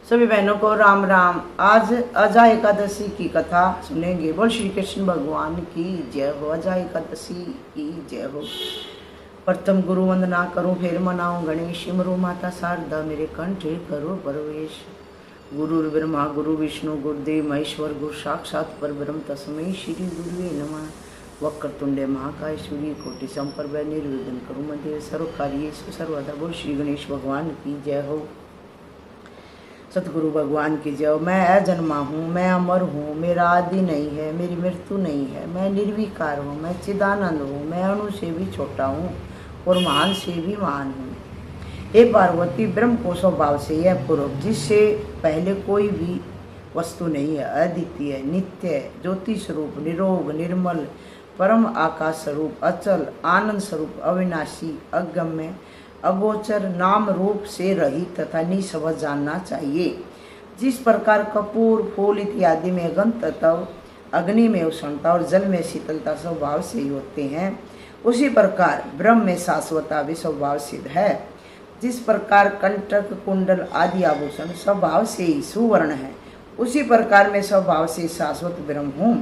सभी बहनों को राम राम। आज अजा एकादशी की कथा सुनेंगे। बोल श्री कृष्ण भगवान की जय हो। अजा एकादशी की जय हो। प्रथम गुरु वंदना करूं, फिर मनाऊं गणेश। सिमरो माता शारदा, मेरे कंठे करो प्रवेश। गुरु ब्रह्मा गुरु विष्णु गुरुदेव महेश्वर, गुरु साक्षात परब्रह्म तस्मै श्री गुरुवे नमः। वक्रतुंडे महाकाय सूर्य कोटि संप्रभ, निर्विघ्नं कुरु मे देव, सर्व कार्येषु सर्वदा। बोल श्री गणेश भगवान की जय हो। सतगुरु भगवान की जय। मैं अजन्मा हूँ, मैं अमर हूँ, मेरा आदि नहीं है, मेरी मृत्यु नहीं है। मैं निर्विकार हूँ, मैं चिदानंद हूँ, मैं अणु से भी छोटा हूँ और महान से भी महान हूँ। हे पार्वती, ब्रह्म को स्वभाव से यह पूर्व, जिससे पहले कोई भी वस्तु नहीं है, अद्वितीय, नित्य, ज्योति स्वरूप, निरोग, निर्मल, परम आकाश स्वरूप, अचल, आनंद स्वरूप, अविनाशी, अगम्य, अगोचर, नाम रूप से रहित तथा निसबझ जानना चाहिए। जिस प्रकार कपूर, फूल इत्यादि में गंध तत्व, अग्नि में उष्णता और जल में शीतलता स्वभाव से ही होते हैं, उसी प्रकार ब्रह्म में शाश्वता भी स्वभाव सिद्ध है। जिस प्रकार कंटक, कुंडल आदि आभूषण स्वभाव से ही सुवर्ण है, उसी प्रकार मैं स्वभाव से शाश्वत ब्रह्म हूँ।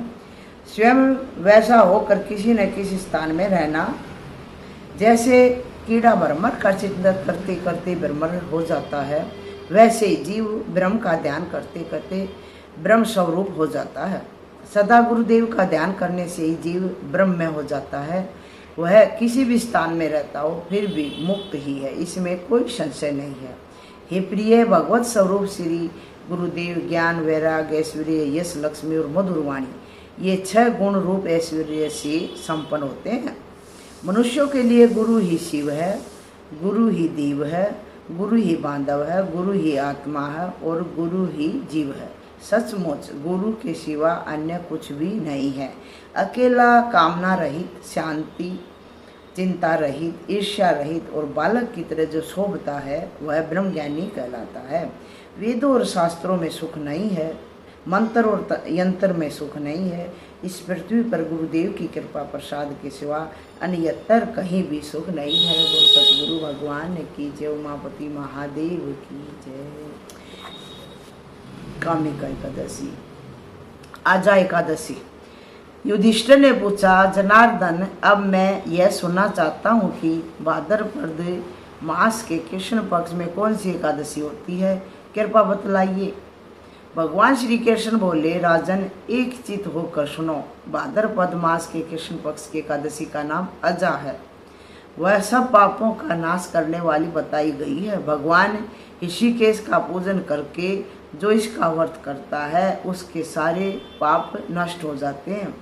स्वयं वैसा होकर किसी न किसी स्थान में रहना, जैसे कीड़ा भ्रमण का चिंतन करते करते भ्रमण हो जाता है, वैसे जीव ब्रह्म का ध्यान करते करते ब्रह्म स्वरूप हो जाता है। सदा गुरुदेव का ध्यान करने से ही जीव ब्रह्म में हो जाता है। वह किसी भी स्थान में रहता हो फिर भी मुक्त ही है, इसमें कोई संशय नहीं है। हे प्रिय भगवत स्वरूप श्री गुरुदेव ज्ञान, वैराग्य, ऐश्वर्य, यश, लक्ष्मी और मधुर वाणी, ये 6 गुण रूप ऐश्वर्य से संपन्न होते हैं। मनुष्यों के लिए गुरु ही शिव है, गुरु ही देव है, गुरु ही बांधव है, गुरु ही आत्मा है और गुरु ही जीव है। सचमुच गुरु के सिवा अन्य कुछ भी नहीं है। अकेला, कामना रहित, शांति, चिंता रहित, ईर्ष्या रहित और बालक की तरह जो शोभता है वह ब्रह्मज्ञानी कहलाता है। वेदों और शास्त्रों में सुख नहीं है, मंत्र और यंत्र में सुख नहीं है। इस पृथ्वी पर गुरुदेव की कृपा प्रसाद के सिवा अन्यतर कहीं भी सुख नहीं है। वो सतगुरु भगवान की जय। उमापति महादेव की जय। कामिका एकादशी। आजा एकादशी। युधिष्ठिर ने पूछा, जनार्दन, अब मैं यह सुनना चाहता हूँ कि भाद्रपद मास के कृष्ण पक्ष में कौन सी एकादशी होती है, कृपा बतलाइए। भगवान श्री कृष्ण बोले, राजन, एक चित होकर सुनो। भाद्रपद मास के कृष्ण पक्ष की एकादशी का नाम अजा है। वह सब पापों का नाश करने वाली बताई गई है। भगवान ऋषिकेश का पूजन करके जो इसका व्रत करता है उसके सारे पाप नष्ट हो जाते हैं।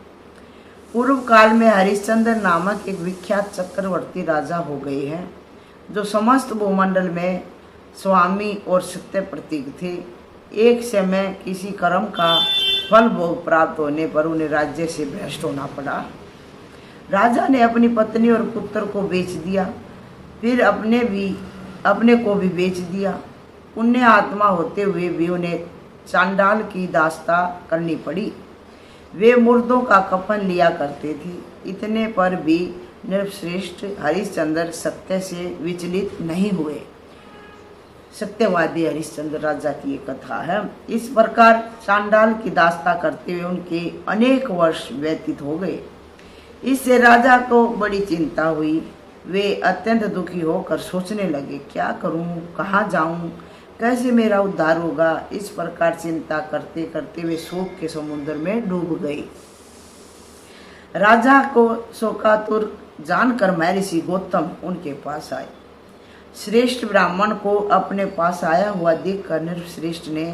पूर्व काल में हरिश्चंद्र नामक एक विख्यात चक्रवर्ती राजा हो गए हैं, जो समस्त भूमंडल में स्वामी और सत्य प्रतीक थे। एक समय किसी कर्म का फल भोग प्राप्त होने पर उन्हें राज्य से भ्रष्ट होना पड़ा। राजा ने अपनी पत्नी और पुत्र को बेच दिया, फिर अपने को भी बेच दिया। पुण्य आत्मा होते हुए भी उन्हें चांडाल की दास्ता करनी पड़ी। वे मुर्दों का कफन लिया करते थे। इतने पर भी नृपश्रेष्ठ हरिश्चंद्र सत्य से विचलित नहीं हुए। सत्यवादी हरिश्चंद्र राजा की एक कथा है। इस प्रकार चांडाल की दास्ता करते हुए उनके अनेक वर्ष व्यतीत हो गए। इससे राजा को बड़ी चिंता हुई। वे अत्यंत दुखी होकर सोचने लगे, क्या करूं, कहाँ जाऊं, कैसे मेरा उद्धार होगा। इस प्रकार चिंता करते करते वे शोक के समुद्र में डूब गए। राजा को शोकातुर जानकर महर्षि गौतम उनके पास आए। श्रेष्ठ ब्राह्मण को अपने पास आया हुआ देखकर नृपश्रेष्ठ ने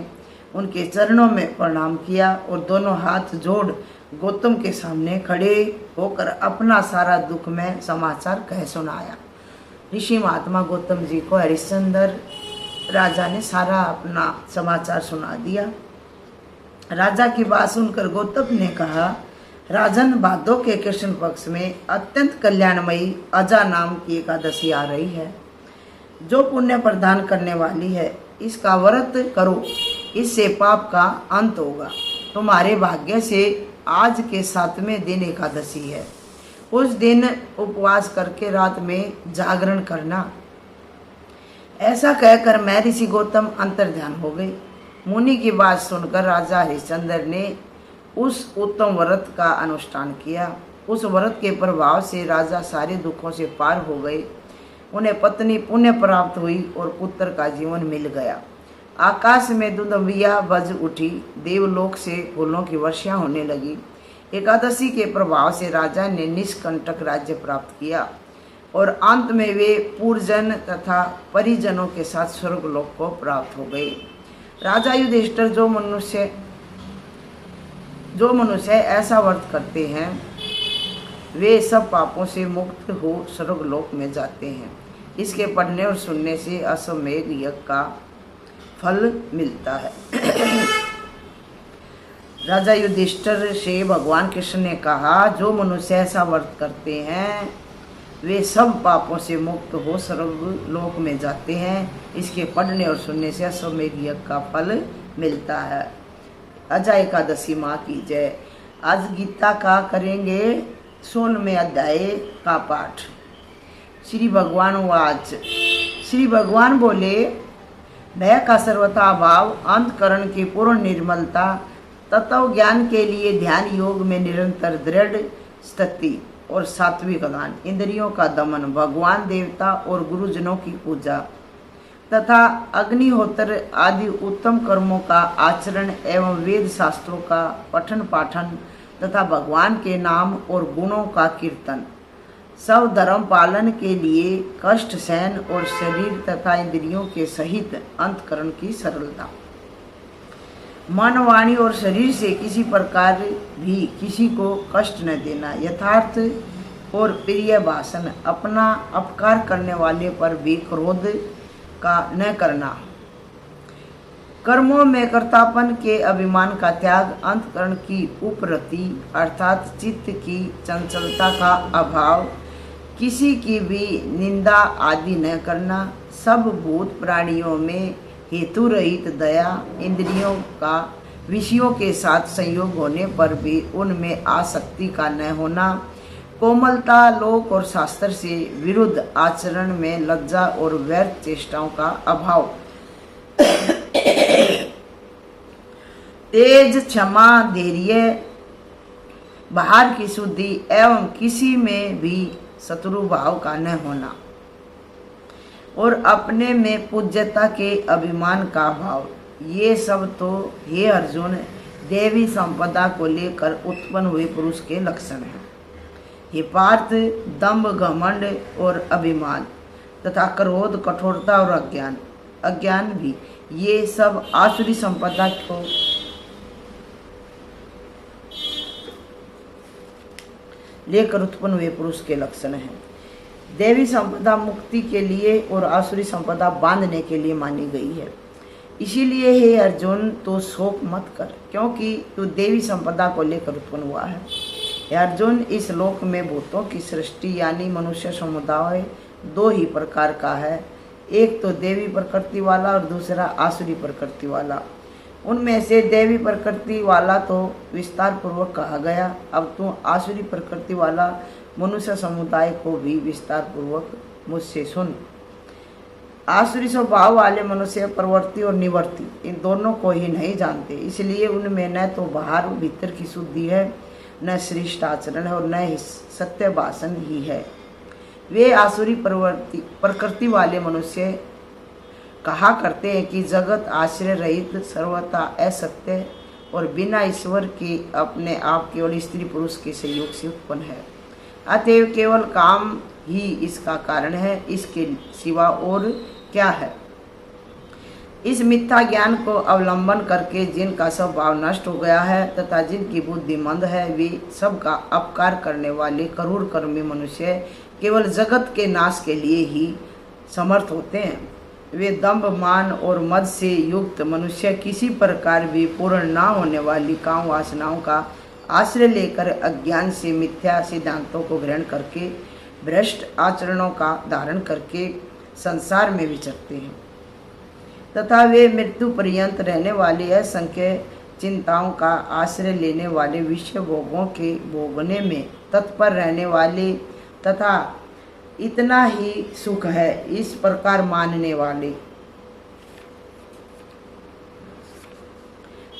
उनके चरणों में प्रणाम किया और दोनों हाथ जोड़ गौतम के सामने खड़े होकर अपना सारा दुख में समाचार कह सुनाया। ऋषि महात्मा गौतम जी को हरिश्चंद्र राजा ने सारा अपना समाचार सुना दिया। राजा की बात सुनकर गौतम ने कहा, राजन, भादों के कृष्ण पक्ष में अत्यंत कल्याणमयी अजा नाम की एकादशी आ रही है, जो पुण्य प्रदान करने वाली है। इसका व्रत करो, इससे पाप का अंत होगा। तुम्हारे भाग्य से आज के 7वें दिन एकादशी है। उस दिन उपवास करके रात में जागरण करना। ऐसा कहकर महर्षि गौतम अंतर्ध्यान हो गए। मुनि की बात सुनकर राजा हरिश्चंद्र ने उस उत्तम व्रत का अनुष्ठान किया। उस व्रत के प्रभाव से राजा सारे दुखों से पार हो गए। उन्हें पत्नी पुण्य प्राप्त हुई और पुत्र का जीवन मिल गया। आकाश में दुंदुभिया बज उठी, देवलोक से फूलों की वर्षा होने लगी। एकादशी के प्रभाव से राजा ने निष्कंटक राज्य प्राप्त किया और अंत में वे पूर्वजन तथा परिजनों के साथ स्वर्गलोक को प्राप्त हो गए। राजा युधिष्ठिर जो मनुष्य ऐसा व्रत करते हैं वे सब पापों से मुक्त हो स्वर्गलोक में जाते हैं। इसके पढ़ने और सुनने से अश्वमेध यज्ञ का फल मिलता है। राजा युधिष्ठिर से भगवान कृष्ण ने कहा, जो मनुष्य ऐसा व्रत करते हैं वे सब पापों से मुक्त हो स्वर्गलोक में जाते हैं। इसके पढ़ने और सुनने से अश्वमेध यज्ञ का फल मिलता है। अजा एकादशी माँ की जय। आज गीता का करेंगे 16वें अध्याय का पाठ। श्री भगवान वाच। श्री भगवान बोले, भय का सर्वथा अभाव, अंतकरण की पूर्ण निर्मलता, तत्व ज्ञान के लिए ध्यान योग में निरंतर दृढ़ स्थिति और सात्विक दान, इंद्रियों का दमन, भगवान देवता और गुरुजनों की पूजा तथा अग्निहोत्र आदि उत्तम कर्मों का आचरण एवं वेद शास्त्रों का पठन पाठन तथा भगवान के नाम और गुणों का कीर्तन, सब धर्म पालन के लिए कष्ट सहन और शरीर तथा इंद्रियों के सहित अंतकरण की सरलता, मन वाणी और शरीर से किसी प्रकार भी किसी को कष्ट न देना, यथार्थ और प्रिय भाषण, अपना अपकार करने वाले पर भी क्रोध का न करना, कर्मों में कर्तापन के अभिमान का त्याग, अंतकरण की उपरति अर्थात चित्त की चंचलता का अभाव, किसी की भी निंदा आदि न करना, सब भूत प्राणियों में हेतु रहित दया, इंद्रियों का विषयों के साथ संयोग होने पर भी उनमें आसक्ति का न होना, कोमलता, लोक और शास्त्र से विरुद्ध आचरण में लज्जा और व्यर्थ चेष्टाओं का अभाव, तेज, क्षमा, धैर्य, बाहर की शुद्धि एवं किसी में भी शत्रु भाव का न होना और अपने में पूज्यता के अभिमान का भाव, ये सब तो हे अर्जुन देवी संपदा को लेकर उत्पन्न हुए पुरुष के लक्षण हैं। हे पार्थ, दंभ, घमंड और अभिमान तथा क्रोध, कठोरता और अज्ञान भी, ये सब आसुरी संपदा को लेकर उत्पन्न हुए पुरुष के लक्षण हैं। देवी संपदा मुक्ति के लिए और आसुरी संपदा बांधने के लिए मानी गई है। इसीलिए हे अर्जुन, तो शोक मत कर, क्योंकि तू देवी संपदा को लेकर उत्पन्न हुआ है। हे अर्जुन, इस लोक में भूतों की सृष्टि यानी मनुष्य समुदाय दो ही प्रकार का है, एक तो देवी प्रकृति वाला और दूसरा आसुरी प्रकृति वाला। उनमें से देवी प्रकृति वाला तो विस्तार पूर्वक कहा गया, अब तू आसुरी प्रकृति वाला मनुष्य समुदाय को भी विस्तार पूर्वक मुझसे सुन। आसुरी स्वभाव वाले मनुष्य प्रवृत्ति और निवृत्ति इन दोनों को ही नहीं जानते, इसलिए उनमें न तो बाहर भीतर की शुद्धि है, न श्रेष्ठ आचरण है और न ही सत्य भाषण ही है। वे आसुरी प्रकृति वाले मनुष्य कहा करते हैं कि जगत आश्रय रहित, सर्वथा असत्य और बिना ईश्वर के अपने आप केवल स्त्री पुरुष के सहयोग से उत्पन्न है, अतएव केवल काम ही इसका कारण है, इसके सिवा और क्या है। इस मिथ्या ज्ञान को अवलंबन करके जिनका स्वभाव नष्ट हो गया है तथा जिनकी बुद्धि मंद है, वे सबका अपकार करने वाले क्रूर कर्मी मनुष्य केवल जगत के नाश के लिए ही समर्थ होते हैं। वे दंभ, मान और मद से युक्त मनुष्य किसी प्रकार भी पूर्ण न होने वाली काम वासनाओं का आश्रय लेकर अज्ञान से मिथ्या सिद्धांतों को ग्रहण करके भ्रष्ट आचरणों का धारण करके संसार में विचरते हैं तथा वे मृत्यु पर्यंत रहने वाली असंख्य चिंताओं का आश्रय लेने वाले विषय भोगों के भोगने में तत्पर रहने वाले तथा इतना ही सुख है इस प्रकार मानने वाले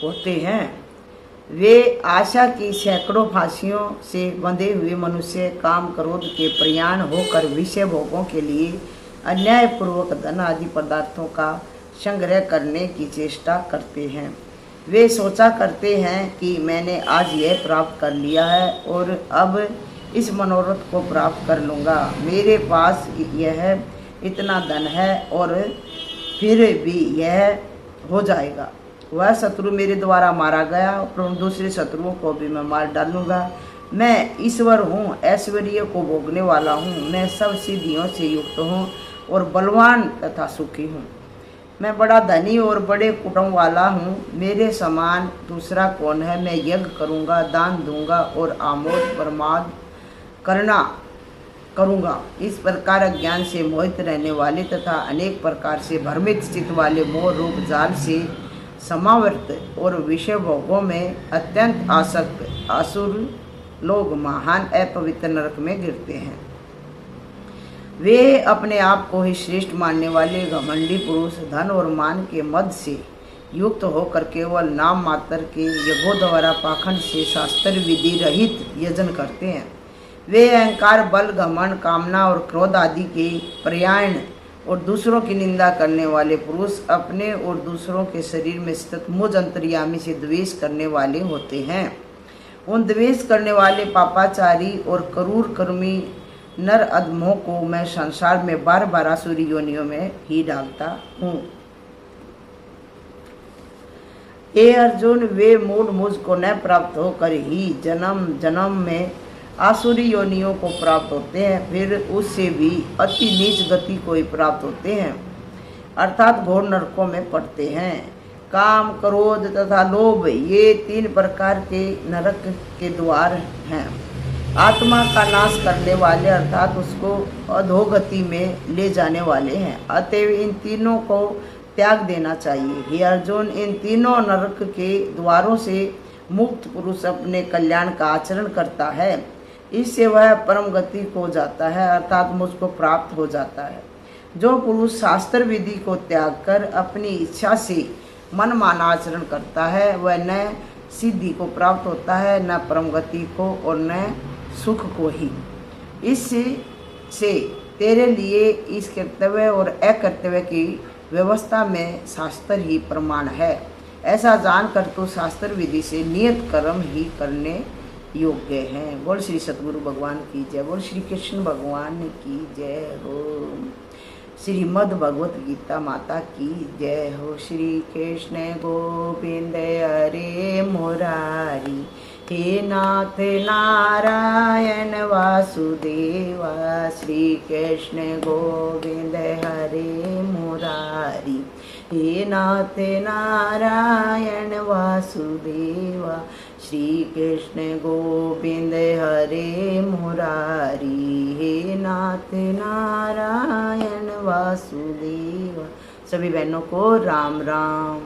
होते हैं। वे आशा की सैकड़ों फांसियों से बंधे हुए मनुष्य काम क्रोध के प्रयाण होकर विषय भोगों के लिए अन्यायपूर्वक धन आदि पदार्थों का संग्रह करने की चेष्टा करते हैं। वे सोचा करते हैं कि मैंने आज यह प्राप्त कर लिया है और अब इस मनोरथ को प्राप्त कर लूँगा, मेरे पास यह इतना धन है और फिर भी यह हो जाएगा। वह शत्रु मेरे द्वारा मारा गया और दूसरे शत्रुओं को भी मैं मार डालूंगा। मैं ईश्वर हूँ, ऐश्वर्य को भोगने वाला हूँ, मैं सब सिद्धियों से युक्त हूँ और बलवान तथा सुखी हूँ। मैं बड़ा धनी और बड़े कुटुंब वाला हूँ, मेरे समान दूसरा कौन है। मैं यज्ञ करूँगा, दान दूंगा और आमोद प्रमाद करूँगा। इस प्रकार अज्ञान से मोहित रहने वाले तथा अनेक प्रकार से भ्रमित चित्त वाले मोह रूप जाल से समावर्त और विषय भोगों में अत्यंत आसक्त असुर लोग महान अपवित्र नरक में गिरते हैं। वे अपने आप को ही श्रेष्ठ मानने वाले घमंडी पुरुष धन और मान के मद से युक्त होकर केवल नाम मात्र के यज्ञों द्वारा पाखंड से शास्त्र विधि रहित यजन करते हैं। वे अहंकार, बल, घमंड, कामना और क्रोध आदि के प्रयाण और दूसरों की निंदा करने वाले पुरुष अपने और दूसरों के शरीर में स्थित मुझ अंतर्यामी से द्वेष करने वाले होते हैं। उन द्वेष करने वाले पापाचारी और क्रूर कर्मी नर अधमों को मैं संसार में 12 आसुरी योनियों में ही डालता हूँ। हे अर्जुन, वे मूढ़ मुझ को न प्राप्त होकर ही जन्म जन्म में आसुरी योनियों को प्राप्त होते हैं, फिर उससे भी अति नीच गति को ही प्राप्त होते हैं, अर्थात घोर नरकों में पड़ते हैं। काम, क्रोध तथा लोभ ये 3 प्रकार के नरक के द्वार हैं। आत्मा का नाश करने वाले अर्थात उसको अधोगति में ले जाने वाले हैं। अतएव इन तीनों को त्याग देना चाहिए। हे अर्जुन, इन तीनों नरक के द्वारों से मुक्त पुरुष अपने कल्याण का आचरण करता है, इससे वह परम गति को जाता है अर्थात मुझको प्राप्त हो जाता है। जो पुरुष शास्त्र विधि को त्याग कर अपनी इच्छा से मन माना आचरण करता है, वह न सिद्धि को प्राप्त होता है, न परम गति को और न सुख को ही। इससे तेरे लिए इस कर्तव्य और अकर्तव्य की व्यवस्था में शास्त्र ही प्रमाण है। ऐसा जानकर तो शास्त्र विधि से नियत कर्म ही करने योग्य हैं। बोल श्री सतगुरु भगवान की जय। बोल श्री कृष्ण भगवान की जय हो। श्रीमद् भगवत गीता माता की जय हो। श्री कृष्ण गोविंद हरे मुरारी, हे नाथ नारायण वासुदेवा। श्री कृष्ण गोविंद हरे मुरारी, हे नाथ नारायण वासुदेवा। श्री कृष्ण गोविंद हरे मुरारी, हे नाथ नारायण वासुदेवा। सभी बहनों को राम राम।